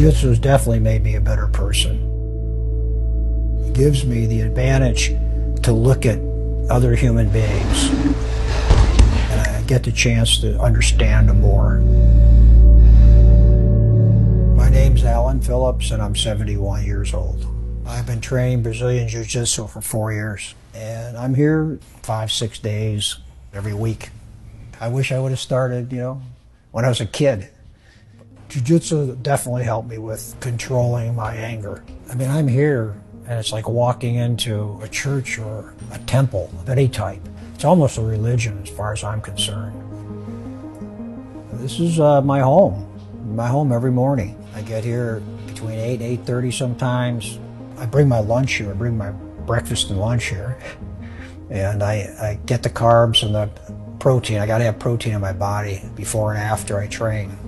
Jiu-Jitsu has definitely made me a better person. It gives me the advantage to look at other human beings, and I get the chance to understand them more. My name's Alan Phillips, and I'm 71 years old. I've been training Brazilian Jiu-Jitsu for 4 years, and I'm here 5-6 days every week. I wish I would have started, when I was a kid. Jiu-Jitsu definitely helped me with controlling my anger. I mean, I'm here, and it's like walking into a church or a temple of any type. It's almost a religion as far as I'm concerned. This is my home every morning. I get here between 8 and 8:30 sometimes. I bring my lunch here, I bring my breakfast and lunch here. And I get the carbs and the protein. I gotta have protein in my body before and after I train.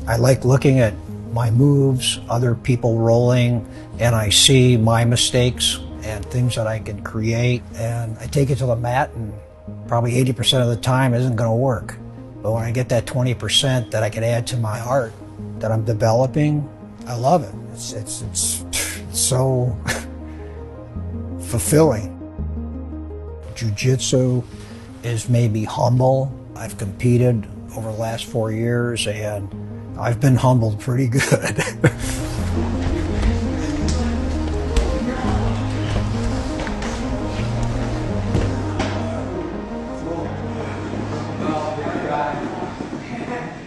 I like looking at my moves, other people rolling, and I see my mistakes and things that I can create. And I take it to the mat, and probably 80% of the time it isn't gonna work. But when I get that 20% that I can add to my art that I'm developing, I love it. It's so fulfilling. Jiu-Jitsu has made me humble. I've competed over the last 4 years, and I've been humbled pretty good.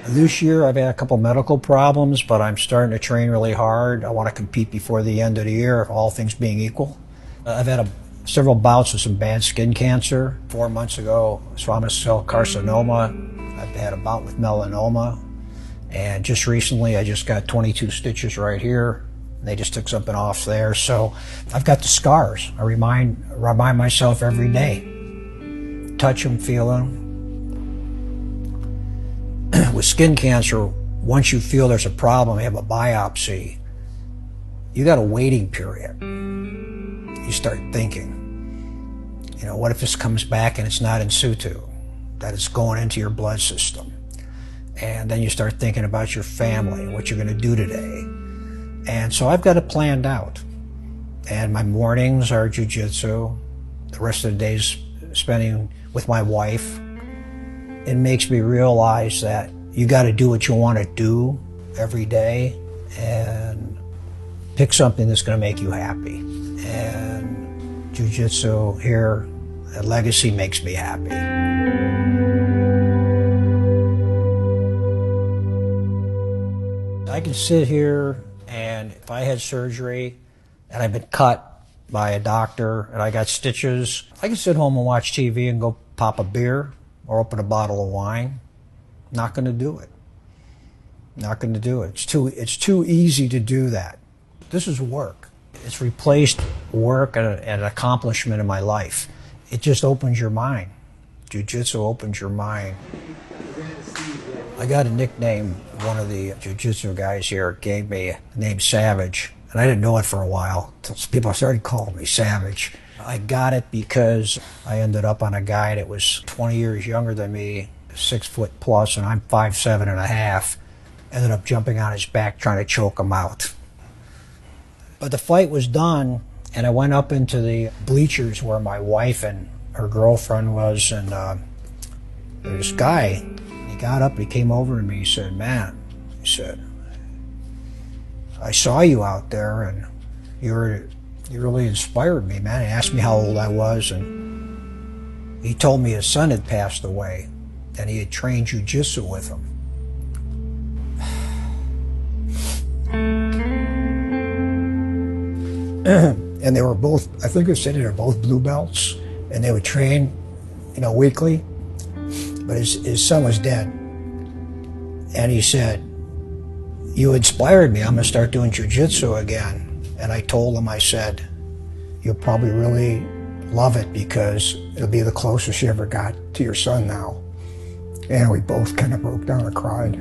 This year I've had a couple medical problems, but I'm starting to train really hard. I want to compete before the end of the year, all things being equal. I've had several bouts with some bad skin cancer. 4 months ago, squamous cell carcinoma. I've had a bout with melanoma. And just recently, I just got 22 stitches right here. They just took something off there. So I've got the scars. I remind myself every day. Touch them, feel them. With skin cancer, once you feel there's a problem, you have a biopsy, you got a waiting period. You start thinking, what if this comes back and it's not in situ, that it's going into your blood system? And then you start thinking about your family, what you're going to do today. And so I've got it planned out. And my mornings are jiu-jitsu. The rest of the day's spending with my wife. It makes me realize that you got to do what you want to do every day and pick something that's going to make you happy. And jiu-jitsu here at Legacy makes me happy. I can sit here, and if I had surgery and I've been cut by a doctor and I got stitches, I can sit home and watch TV and go pop a beer or open a bottle of wine. Not going to do it. Not going to do it. It's too easy to do that. This is work. It's replaced work and an accomplishment in my life. It just opens your mind. Jiu-jitsu opens your mind. I got a nickname. One of the jiu-jitsu guys here gave me the name Savage, and I didn't know it for a while until people started calling me Savage. I got it because I ended up on a guy that was 20 years younger than me, 6 foot plus, and I'm 5'7.5". Ended up jumping on his back trying to choke him out. But the fight was done, and I went up into the bleachers where my wife and her girlfriend was, and there was this guy. He got up and he came over to me. He said, "Man," he said, "I saw you out there, and you really inspired me, man." He asked me how old I was, and he told me his son had passed away, and he had trained jiu-jitsu with him. And they were both, I think they said they were both blue belts, and they would train, weekly. But his son was dead. And he said, "You inspired me. I'm going to start doing jiu-jitsu again." And I told him, I said, "You'll probably really love it because it'll be the closest you ever got to your son now." And we both kind of broke down and cried.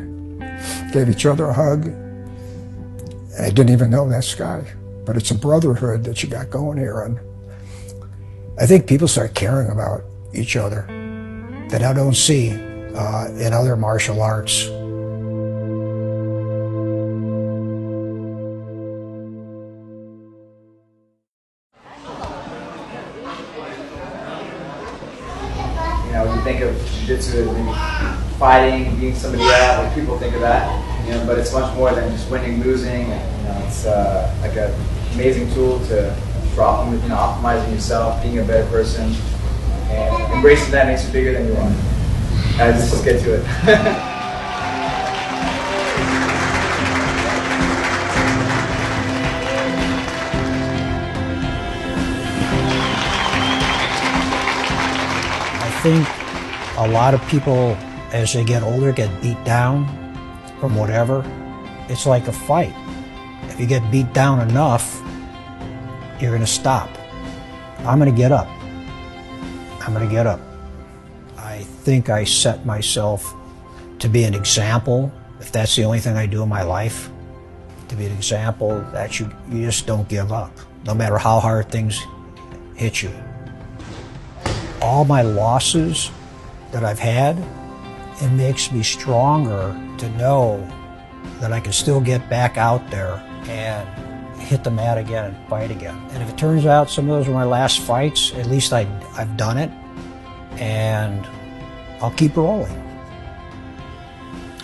Gave each other a hug. And I didn't even know this guy. But it's a brotherhood that you got going here. And I think people start caring about each other that I don't see in other martial arts. You know, you think of jiu-jitsu as maybe fighting, beating somebody up, like people think of that. You know, but it's much more than just winning, losing. And, you know, it's like an amazing tool for optimizing yourself, being a better person, and embracing that makes you bigger than you are. Let's just get to it. I think a lot of people, as they get older, get beat down from whatever. It's like a fight. If you get beat down enough, you're going to stop. I'm going to get up. I'm going to get up. I think I set myself to be an example, if that's the only thing I do in my life, to be an example that you just don't give up, no matter how hard things hit you. All my losses that I've had, it makes me stronger to know that I can still get back out there and hit the mat again and fight again. And if it turns out some of those were my last fights, at least I've done it, and I'll keep rolling.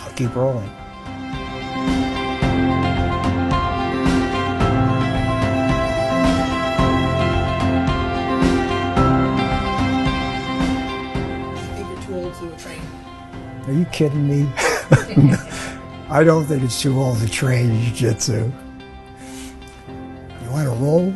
I'll keep rolling. Are you kidding me? I don't think it's too old to train jiu-jitsu. You want to roll?